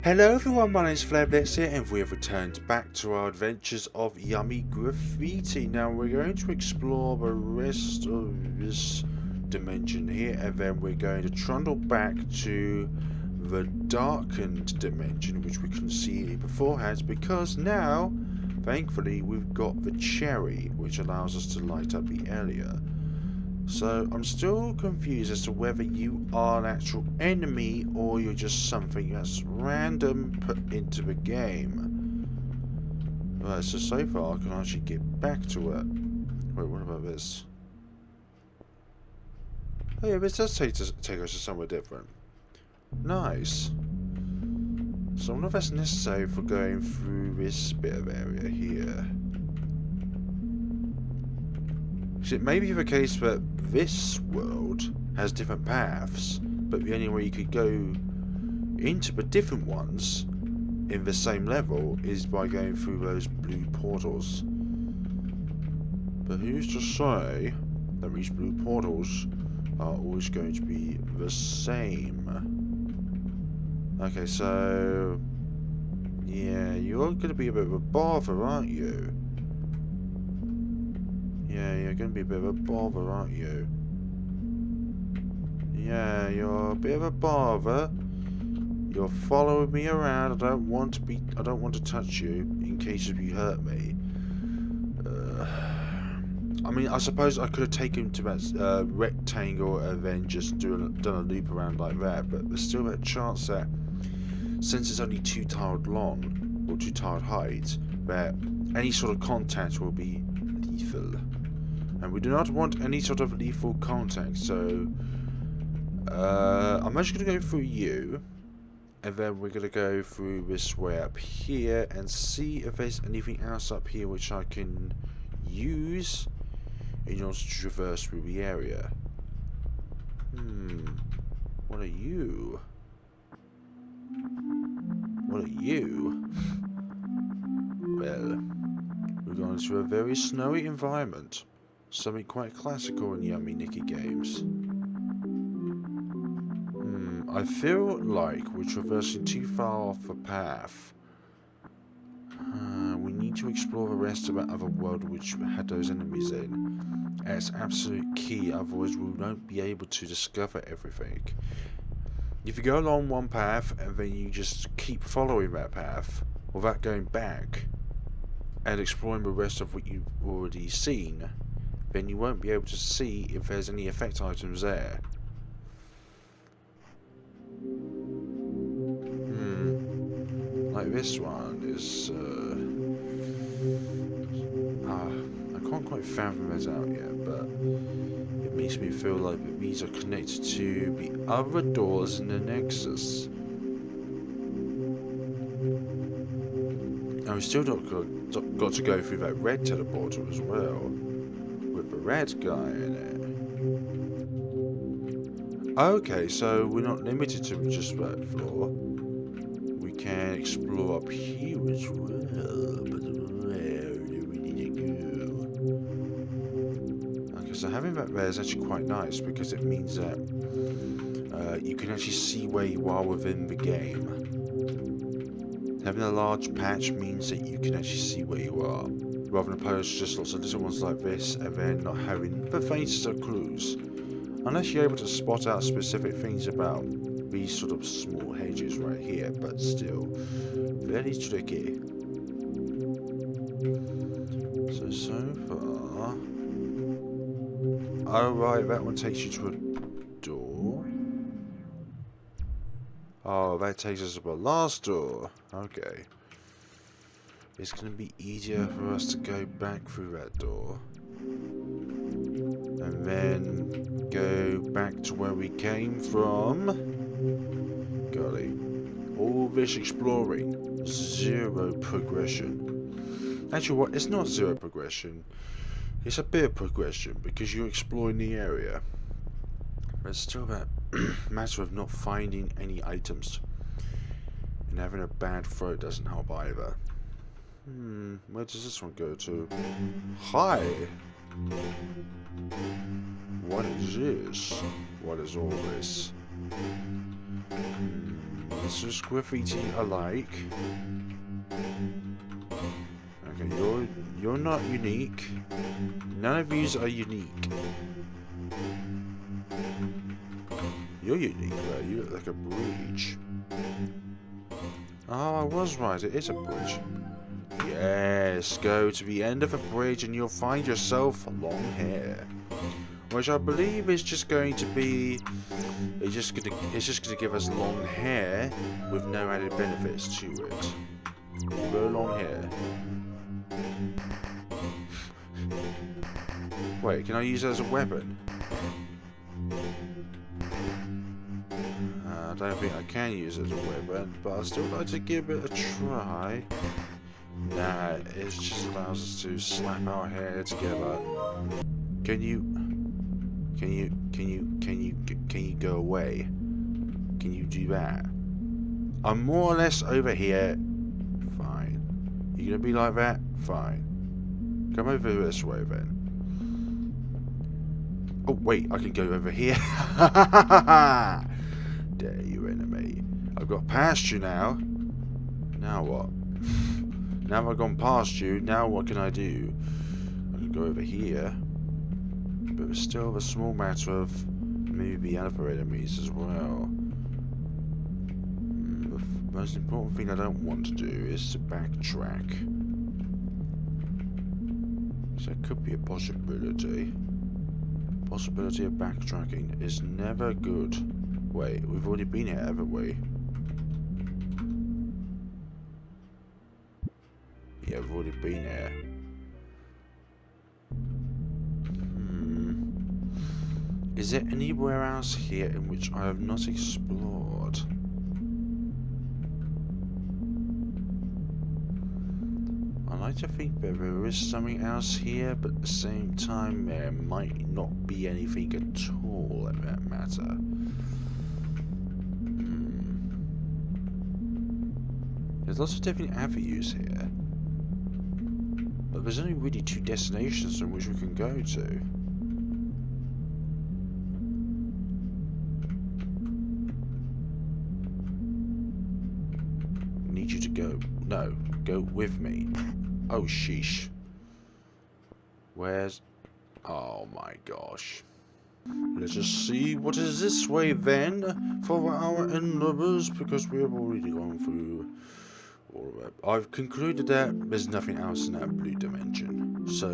Hello everyone, my name is FlareBlitzed here, and we have returned back to our adventures of Yume Graffiti. Now we're going to explore the rest of this dimension here, and then we're going to trundle back to the darkened dimension, which we couldn't see beforehand, because now, thankfully, we've got the cherry, which allows us to light up the area. So, I'm still confused as to whether you are an actual enemy or you're just something that's random put into the game. Right, so far I can actually get back to it. Wait, what about this? Oh yeah, this does take us to somewhere different. Nice. So I wonder if that's necessary for going through this bit of area here. So it may be the case that this world has different paths, but the only way you could go into the different ones in the same level is by going through those blue portals. But who's to say that these blue portals are always going to be the same? Okay, so yeah, you're going to be a bit of a bother, aren't you? Yeah, you're going to be a bit of a bother, aren't you? Yeah, you're a bit of a bother. You're following me around. I don't want to touch you in case if you hurt me. I mean, I suppose I could have taken to that rectangle and then just done a loop around like that, but there's still that chance that, since it's only 2 tiled long, or 2 tiled height, that any sort of contact will be lethal. And we do not want any sort of lethal contact, so I'm actually going to go through you, and then we're going to go through this way up here and see if there's anything else up here which I can use in order to traverse through the area. What are you? What are you? Well, we're going to a very snowy environment. Something quite classical in Yume Nikki games. I feel like we're traversing too far off the path. We need to explore the rest of that other world which had those enemies in. It's absolute key, otherwise we won't be able to discover everything. If you go along one path and then you just keep following that path without going back and exploring the rest of what you've already seen, then you won't be able to see if there's any effect items there. Like this one is, I can't quite fathom this out yet, but it makes me feel like that these are connected to the other doors in the Nexus. And we still got to go through that red teleporter as well, with the red guy in it. Okay, so we're not limited to just that floor. We can explore up here as well, but where do we need to go? Okay, so having that there is actually quite nice, because it means that you can actually see where you are within the game. Having a large patch means that you can actually see where you are, rather than opposed to just lots of little ones like this and then not having the faintest of clues. Unless you're able to spot out specific things about these sort of small hedges right here, but still very tricky. So far... Oh right, that one takes you to a door. Oh, that takes us to the last door. Okay. It's going to be easier for us to go back through that door. And then go back to where we came from. Golly. All this exploring. 0 progression. Actually, what? It's not 0 progression. It's a bit of progression because you're exploring the area. But it's still that matter of not finding any items. And having a bad throat doesn't help either. Where does this one go to? Hi! What is this? What is all this? Nexus graffiti alike. Okay, you're not unique. None of yous are unique. You're unique though, you look like a bridge. Oh, I was right, it is a bridge. Yes, go to the end of a bridge and you'll find yourself long hair. Which I believe is just going to be... It's just gonna give us long hair with no added benefits to it. Very long hair. Wait, can I use it as a weapon? I don't think I can use it as a weapon, but I'd still like to give it a try. Nah, it just allows us to slap our hair together. Can you go away? Can you do that? I'm more or less over here. Fine. You gonna be like that? Fine. Come over this way then. Oh wait, I can go over here. Dare you, enemy. I've got past you now. Now what? Now I've gone past you, now what can I do? I can go over here. But it's still a small matter of maybe other enemies as well. The most important thing I don't want to do is to backtrack. So it could be a possibility. Possibility of backtracking is never good. Wait, we've already been here, haven't we? Yeah, we've already been here. Is there anywhere else here in which I have not explored? I like to think that there is something else here, but at the same time there might not be anything at all in that matter. There's lots of different avenues here, but there's only really 2 destinations in which we can go to. I need you to go. No, go with me. Oh sheesh. Where's... Oh my gosh. Let us see what is this way then for our endeavors, because we have already gone through all of it. I've concluded that there's nothing else in that blue dimension. So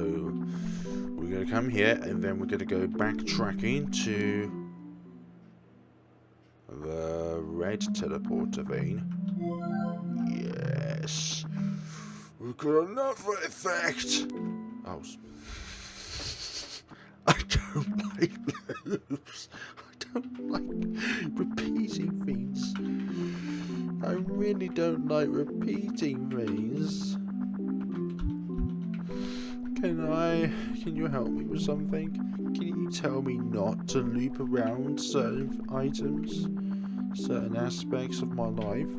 we're going to come here and then we're going to go backtracking to the red teleporter vein. Yes. We've got another effect. Oh. I don't like loops. I don't like repeating things. I really don't like repeating things. Can you help me with something? Can you tell me not to loop around certain items, certain aspects of my life?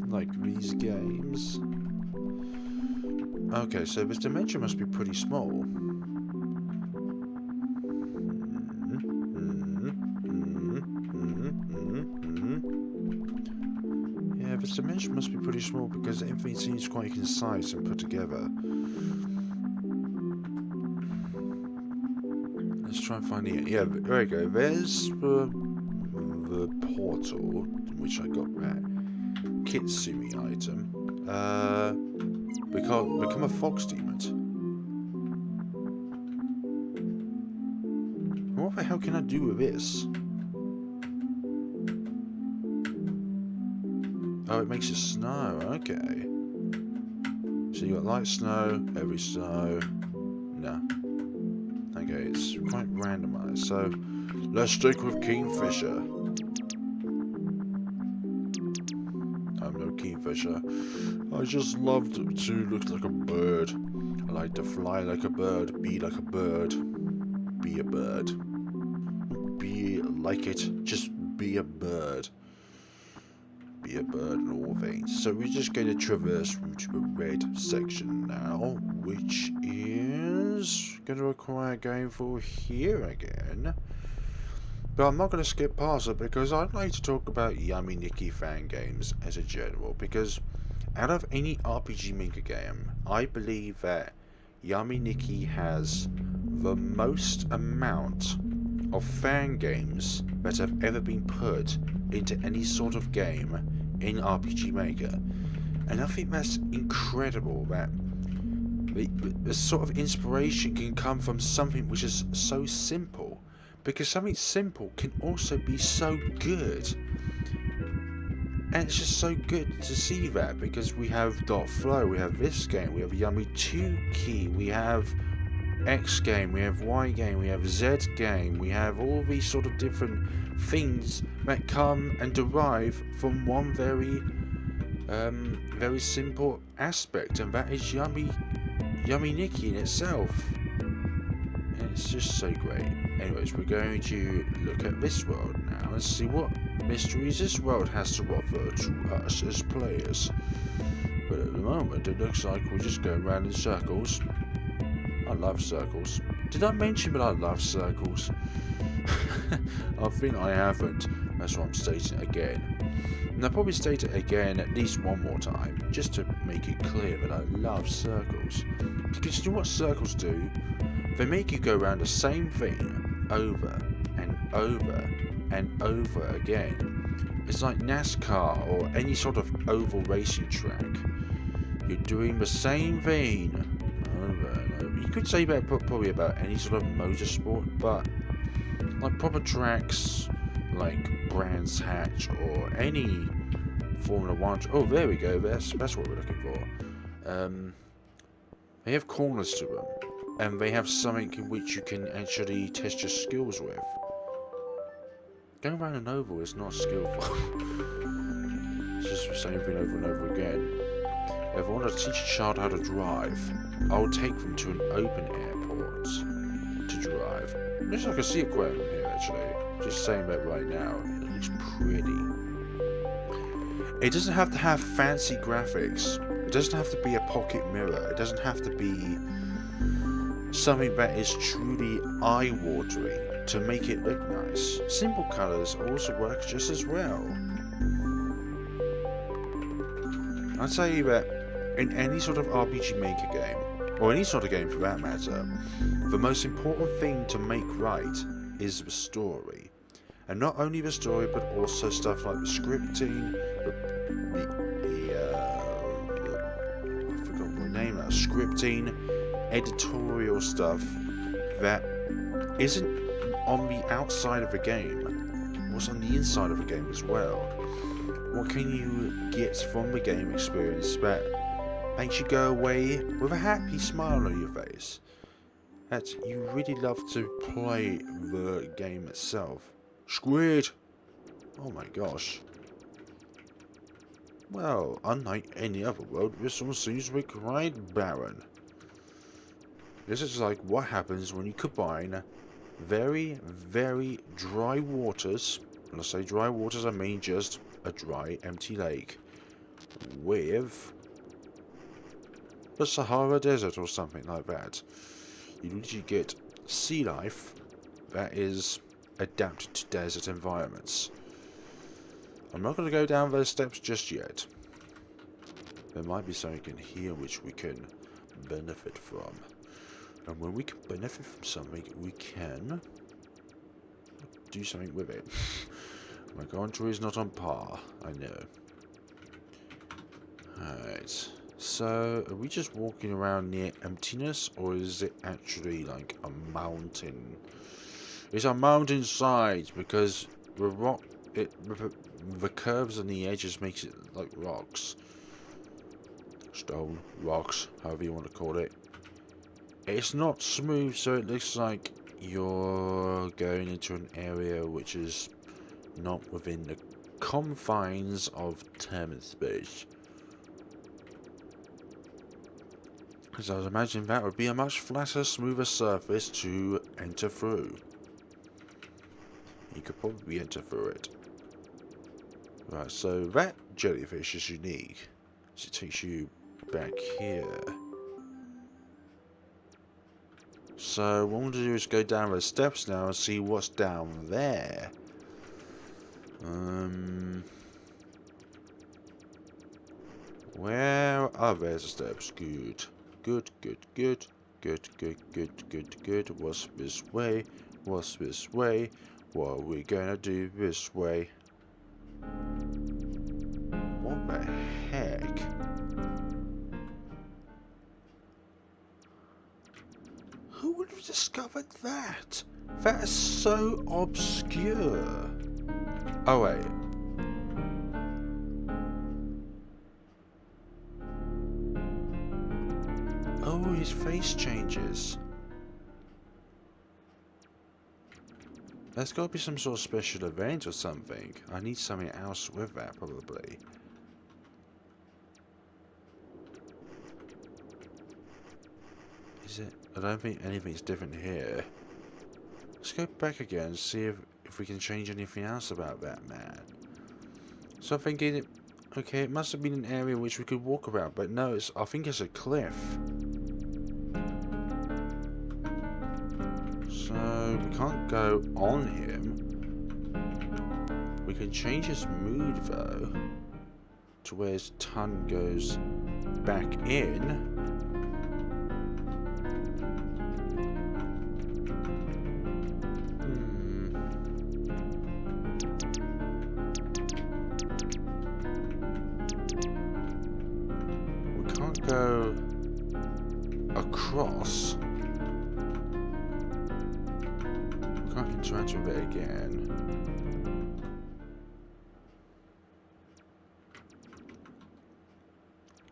Like these games. Okay, so this dimension must be pretty small. Yeah, this dimension must be pretty small because everything seems quite concise and put together. Let's try and find it. Yeah, there we go. There's the portal in which I got that Kitsumi item. Become a fox demon. What the hell can I do with this? Oh, it makes it snow. Okay. So you got light snow, heavy snow. No. Okay, it's quite randomized. So let's stick with Kingfisher. I'm no Kingfisher. I just love to look like a bird. I like to fly like a bird, be like a bird, be a bird. Be like it, just be a bird. Be a bird and all things. So we're just going to traverse through to the red section now, which is going to require going through here again. But I'm not going to skip past it because I'd like to talk about Yume Nikki Fangames as a general, because out of any RPG Maker game, I believe that Yume Nikki has the most amount of fan games that have ever been put into any sort of game in RPG Maker. And I think that's incredible, that the sort of inspiration can come from something which is so simple, because something simple can also be so good. And it's just so good to see that, because we have .flow, we have this game, we have Yume 2 key, we have X game, we have Y game, we have Z game, we have all these sort of different things that come and derive from one very simple aspect, and that is Yume Nikki in itself. And it's just so great. Anyways, we're going to look at this world now and see what mysteries this world has to offer to us as players. But at the moment, it looks like we're just going around in circles. I love circles. Did I mention that I love circles? I think I haven't. That's why I'm stating it again. And I'll probably state it again at least one more time, just to make it clear that I love circles. Because you know what circles do? They make you go around the same thing over and over and over again. It's like NASCAR or any sort of oval racing track. You're doing the same thing over and over. You could say that probably about any sort of motorsport, but like proper tracks like Brands Hatch or any Formula 1. Oh, there we go. That's what we're looking for. They have corners to them, and they have something in which you can actually test your skills with. Going around an oval is not skillful. It's just the same thing over and over again. If I want to teach a child how to drive, I'll take them to an open airport to drive. Looks like a sea aquarium here, actually. Just saying that right now. It looks pretty. It doesn't have to have fancy graphics. It doesn't have to be a pocket mirror. It doesn't have to be something that is truly eye-watering to make it look nice. Simple colours also work just as well. I'd say that in any sort of RPG Maker game, or any sort of game for that matter, the most important thing to make right is the story. And not only the story, but also stuff like the scripting, I forgot what name that, scripting, editorial stuff that isn't on the outside of the game, what's on the inside of the game as well. What can you get from the game experience that makes you go away with a happy smile on your face? That you really love to play the game itself. Squid! Oh my gosh. Well, unlike any other world, this one seems to be quite barren. This is like what happens when you combine very, very dry waters, when I say dry waters I mean just a dry, empty lake, with the Sahara Desert or something like that. You literally get sea life that is adapted to desert environments. I'm not going to go down those steps just yet. There might be something in here which we can benefit from. And when we can benefit from something, we can do something with it. My commentary is not on par, I know. Alright. So, are we just walking around near emptiness, or is it actually like a mountain? It's a mountainside, because the rock, the curves and the edges makes it like rocks. Stone, rocks, however you want to call it. It's not smooth, so it looks like you're going into an area which is not within the confines of time and space. Because I would imagine that would be a much flatter, smoother surface to enter through. You could probably enter through it. Right, so that jellyfish is unique. So it takes you back here. So what I'm going to do is go down the steps now and see what's down there. Where are the steps? Good. Good, good, good. Good, good, good, good, good. What's this way? What's this way? What are we gonna do this way? What the heck? Who would have discovered that? That is so obscure. Oh wait. Oh, his face changes. There's got to be some sort of special event or something. I need something else with that, probably. Is it? I don't think anything's different here. Let's go back again and see if we can change anything else about that man. So I'm thinking, okay, it must have been an area which we could walk around, but no, I think it's a cliff. So we can't go on him. We can change his mood though, to where his tongue goes back in. We can't go across. Can't interact with it again.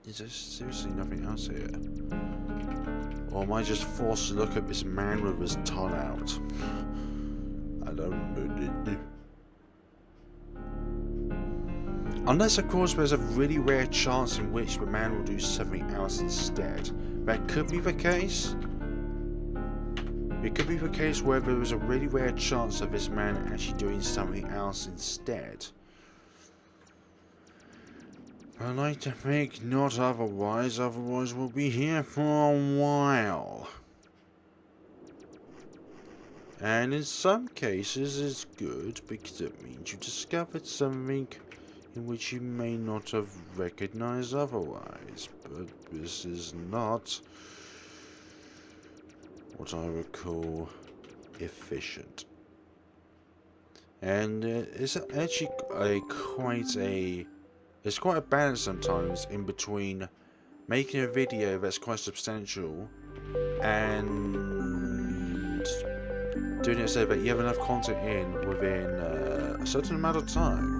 Is there seriously nothing else here? Or am I just forced to look at this man with his tongue out? I don't know. Unless, of course, there's a really rare chance in which the man will do something else instead. That could be the case. It could be the case where there was a really rare chance of this man actually doing something else instead. I like to think not otherwise, otherwise we'll be here for a while. And in some cases it's good because it means you discovered something in which you may not have recognized otherwise. But this is not what I would call efficient. And it's actually it's quite a balance sometimes in between making a video that's quite substantial and doing it so that you have enough content in within a certain amount of time.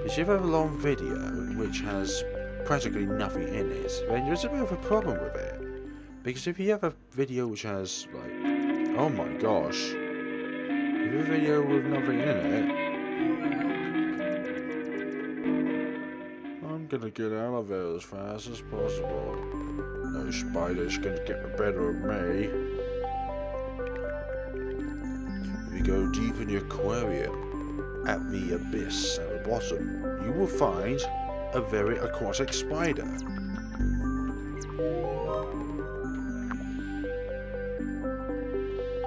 If you have a long video which has practically nothing in it, then there's a bit of a problem with it. Because if you have a video which has, like, oh my gosh, if you have a video with nothing in it, I'm gonna get out of there as fast as possible. No spider's gonna get the better of me. If you go deep in the aquarium, at the abyss at the bottom, you will find a very aquatic spider.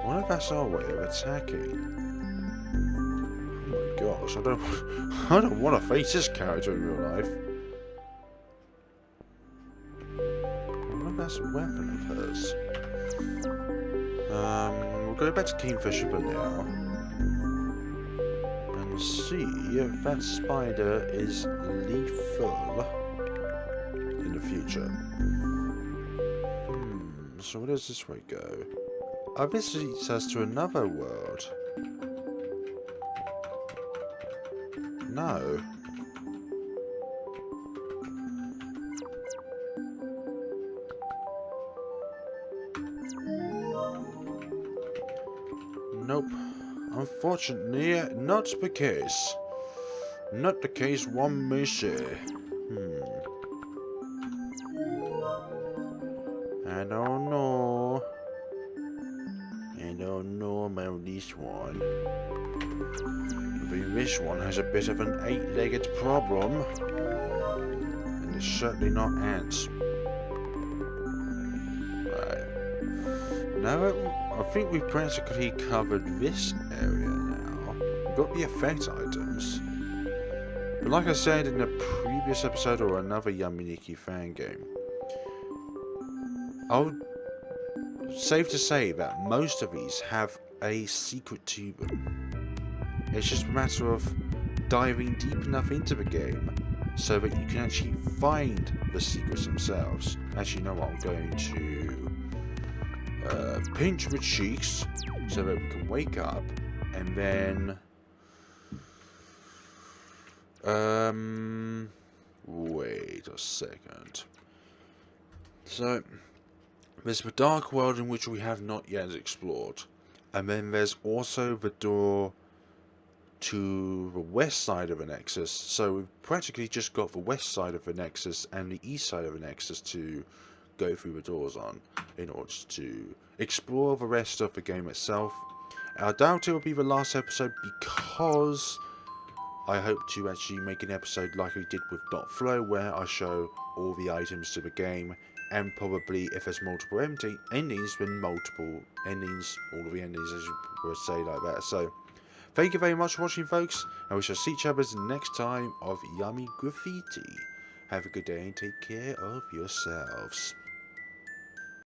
I wonder if that's our way of attacking. Oh my gosh, I don't want to face this character in real life. I wonder if that's a weapon of hers. We'll go back to Kingfisher for now. And see if that spider is lethal in the future. So where does this way go? Oh, this leads us to another world. No. Nope. Unfortunately, not the case. Not the case one may say. I don't know. I don't know about this one. This one has a bit of an 8-legged problem. And it's certainly not ants. Right. now I think we've practically covered this area now. We've got the effect items. But like I said in a previous episode or another Yume Nikki Fangame, safe to say that most of these have a secret to them. It's just a matter of diving deep enough into the game so that you can actually find the secrets themselves. As you know what, I'm going to pinch the cheeks so that we can wake up, and then wait a second. So there's the dark world in which we have not yet explored, and then there's also the door to the west side of the Nexus. So we've practically just got the west side of the Nexus and the east side of the Nexus to go through the doors on in order to explore the rest of the game itself. I doubt it will be the last episode, because I hope to actually make an episode like I did with .flow, where I show all the items to the game, and probably if there's multiple endings, then multiple endings, all of the endings, as you would say, like that. So thank you very much for watching, folks, and we shall see each other next time of Yume Graffiti. Have a good day and take care of yourselves.